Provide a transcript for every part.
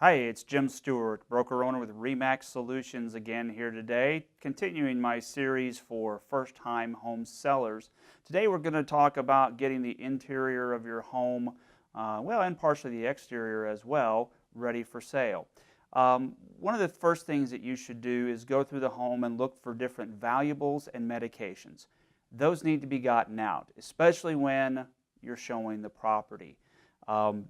Hi, it's Jim Stewart, broker owner with RE/MAX Solutions again here today, continuing my series for first-time home sellers. Today we're going to talk about getting the interior of your home, and partially the exterior as well, ready for sale. One of the first things that you should do is go through the home and look for different valuables and medications. Those need to be gotten out, especially when you're showing the property. Um,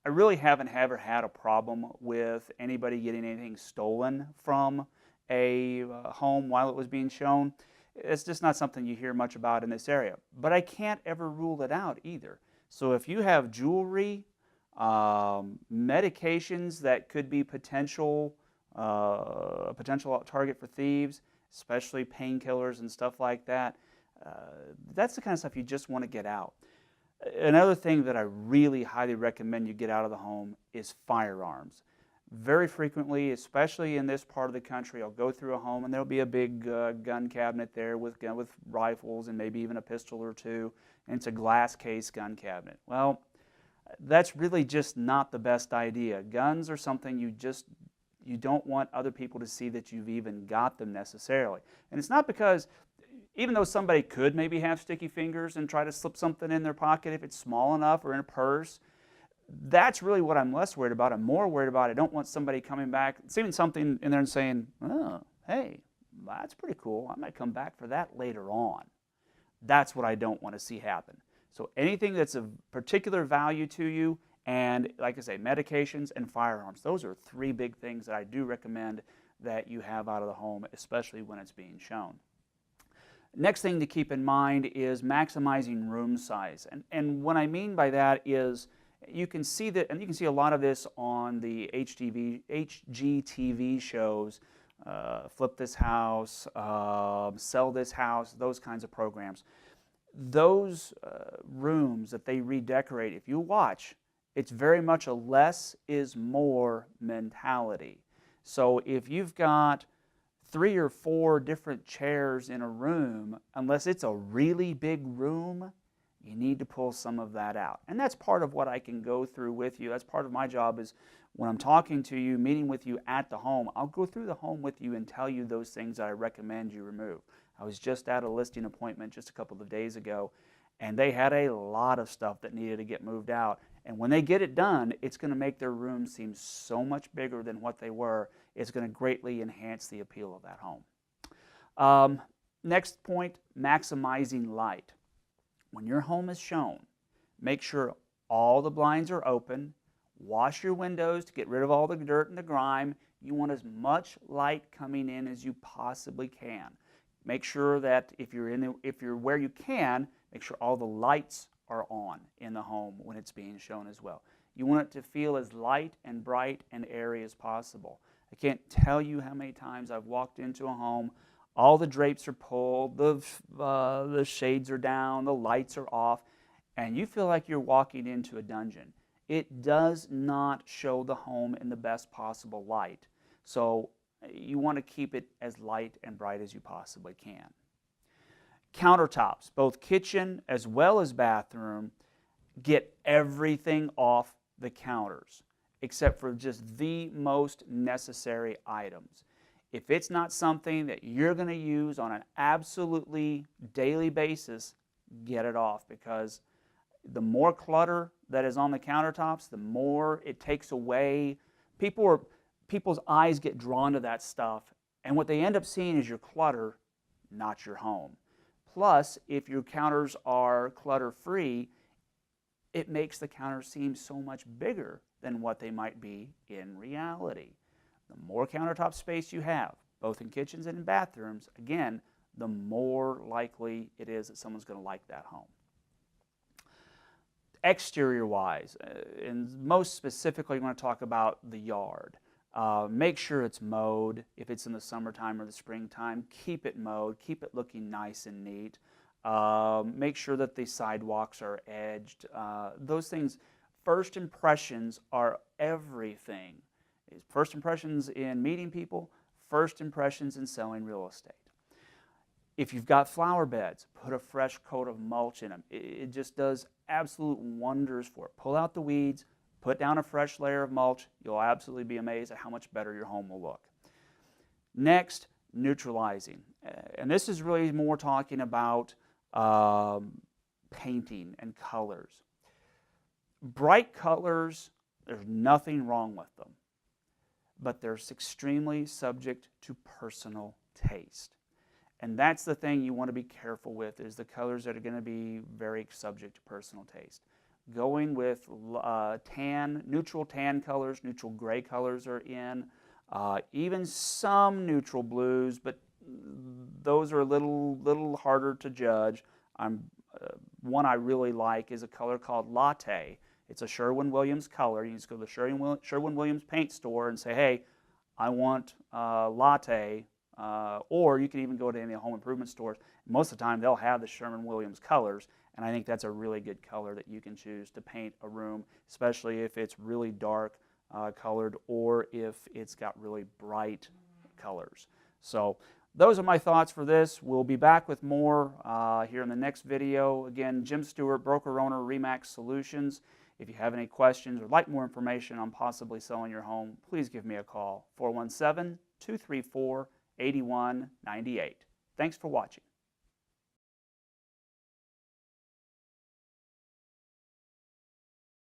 I really haven't ever had a problem with anybody getting anything stolen from a home while it was being shown. It's just not something you hear much about in this area. But I can't ever rule it out either. So if you have jewelry, medications that could be potential target for thieves, especially painkillers and stuff like that, that's the kind of stuff you just want to get out. Another thing that I really highly recommend you get out of the home is firearms. Very frequently, especially in this part of the country, I'll go through a home and there'll be a big gun cabinet there with rifles and maybe even a pistol or two, and it's a glass case gun cabinet. Well, that's really just not the best idea. Guns are something you don't want other people to see that you've even got them necessarily. And it's not because even though somebody could maybe have sticky fingers and try to slip something in their pocket if it's small enough or in a purse, that's really what I'm less worried about. I'm more worried about I don't want somebody coming back, seeing something in there and saying, oh, hey, that's pretty cool. I might come back for that later on. That's what I don't want to see happen. So anything that's of particular value to you, and like I say, medications and firearms, those are three big things that I do recommend that you have out of the home, especially when it's being shown. Next thing to keep in mind is maximizing room size. And what I mean by that is you can see that, and you can see a lot of this on the HGTV shows, Flip This House, Sell This House, those kinds of programs. Those rooms that they redecorate, if you watch, it's very much a less is more mentality. So if you've got 3 or 4 different chairs in a room, unless it's a really big room, you need to pull some of that out. And that's part of what I can go through with you. That's part of my job is when I'm talking to you, meeting with you at the home, I'll go through the home with you and tell you those things that I recommend you remove. I was just at a listing appointment just a couple of days ago, and they had a lot of stuff that needed to get moved out. And when they get it done, it's going to make their room seem so much bigger than what they were. It's going to greatly enhance the appeal of that home. Next point, maximizing light. When your home is shown, make sure all the blinds are open. Wash your windows to get rid of all the dirt and the grime. You want as much light coming in as you possibly can. Make sure that if you're where you can, make sure all the lights are on in the home when it's being shown as well. You want it to feel as light and bright and airy as possible. I can't tell you how many times I've walked into a home, all the drapes are pulled, the shades are down, the lights are off, and you feel like you're walking into a dungeon. It does not show the home in the best possible light. So you want to keep it as light and bright as you possibly can. Countertops, both kitchen as well as bathroom, get everything off the counters except for just the most necessary items. If it's not something that you're going to use on an absolutely daily basis, get it off, because the more clutter that is on the countertops, the more it takes away. People's eyes get drawn to that stuff, and what they end up seeing is your clutter, not your home. Plus, if your counters are clutter-free, it makes the counters seem so much bigger than what they might be in reality. The more countertop space you have, both in kitchens and in bathrooms, again, the more likely it is that someone's going to like that home. Exterior-wise, and most specifically, I want to talk about the yard. Make sure it's mowed. If it's in the summertime or the springtime, keep it mowed. Keep it looking nice and neat. Make sure that the sidewalks are edged. Those things, first impressions are everything. First impressions in meeting people, first impressions in selling real estate. If you've got flower beds, put a fresh coat of mulch in them. It just does absolute wonders for it. Pull out the weeds, Put down a fresh layer of mulch. You'll absolutely be amazed at how much better your home will look. Next, neutralizing. And this is really more talking about painting and colors. Bright colors, there's nothing wrong with them, but they're extremely subject to personal taste. And that's the thing you want to be careful with, is the colors that are going to be very subject to personal taste. Going with neutral tan colors, neutral gray colors are in, even some neutral blues, but those are a little harder to judge. One I really like is a color called Latte. It's a Sherwin-Williams color. You just go to the Sherwin-Williams paint store and say, hey, I want Latte. Or you can even go to any home improvement stores. Most of the time they'll have the Sherwin-Williams colors, and I think that's a really good color that you can choose to paint a room, especially if it's really dark colored or if it's got really bright colors. So those are my thoughts for this. We'll be back with more here in the next video. Again, Jim Stewart, broker owner, RE/MAX Solutions. If you have any questions or like more information on possibly selling your home, please give me a call, 417-234-8198. Thanks for watching.